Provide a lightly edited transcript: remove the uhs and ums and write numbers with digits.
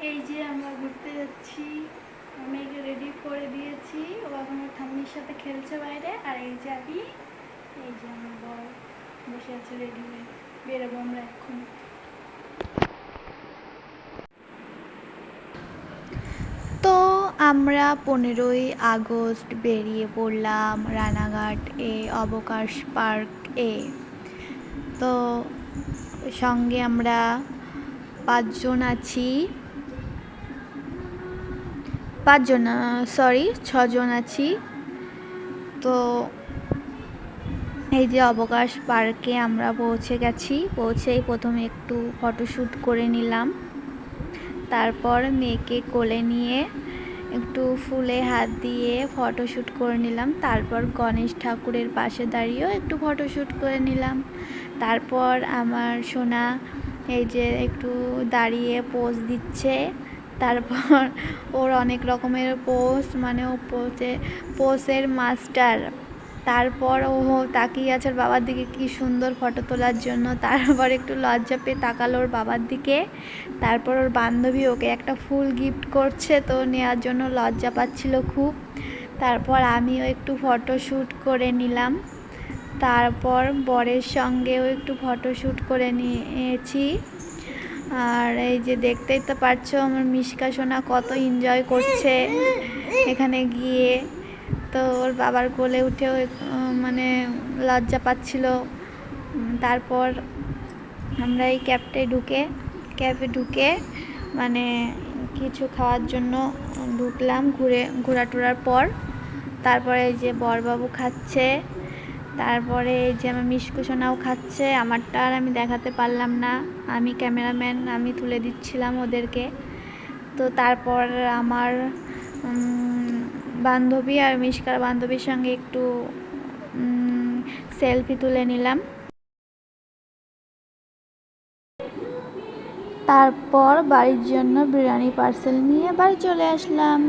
এই যে আমরা ঘুরতে যাচ্ছি। আমি একে রেডি করে দিয়েছি, ও এখন ওর ঠাম্মির সাথে খেলছে বাইরে। আর এই যে আমি, এই যে আমার বর বসে আছে রেডি হয়ে। বেরোবো আমরা এখন। তো আমরা 15ই আগস্ট বেরিয়ে পড়লাম রানাঘাট অবকাশ পার্ক এ। তো সঙ্গে আমরা 5 জন আছি, 6 জন আছি। তো এই যে অবকাশ পার্কে আমরা পৌঁছে গেছি। পৌঁছেই প্রথমে একটু ফটোশ্যুট করে নিলাম, তারপর মেয়েকে কোলে নিয়ে একটু ফুলে হাত দিয়ে ফটোশ্যুট করে নিলাম। তারপর গণেশ ঠাকুরের পাশে দাঁড়িয়েও একটু ফটোশ্যুট করে নিলাম। তারপর আমার সোনা এই যে একটু দাঁড়িয়ে পোজ দিচ্ছে। তারপর ওর অনেক রকমের পোজ, মানে ও পোজের মাস্টার। তারপর ও তাকিয়ে আছে ওর বাবার দিকে কি সুন্দর ফটো তোলার জন্য। তারপর একটু লজ্জা পেয়ে তাকালো ওর বাবার দিকে। তারপর ওর বান্ধবী ওকে একটা ফুল গিফট করছে, তো নেওয়ার জন্য লজ্জা পাচ্ছিল খুব। তারপর আমিও একটু ফটোশ্যুট করে নিলাম। তারপর বরের সঙ্গেও একটু ফটোশ্যুট করে নিয়েছি। আর এই যে দেখতেই তো পারছো আমার মিশকা সোনা কত এনজয় করছে এখানে গিয়ে। তো ওর বাবার কোলে উঠেও মানে লজ্জা পাচ্ছিল। তারপর আমরা এই ক্যাবে ঢুকে মানে কিছু খাওয়ার জন্য ঢুকলাম। ঘোরা টোরার পর তারপরে এই যে বরবাবু খাচ্ছে, তারপরে এই যে আমার মিশকু সোনাও খাচ্ছে। আমারটা আর আমি দেখাতে পারলাম না, আমি ক্যামেরাম্যান, আমি তুলে দিচ্ছিলাম ওদেরকে। তো তারপর আমার বান্ধবী আর মিশকার বান্ধবীর সঙ্গে একটু সেলফি তুলে নিলাম। তারপর বাড়ির জন্য বিরিয়ানি পার্সেল নিয়ে বাড়ি চলে আসলাম।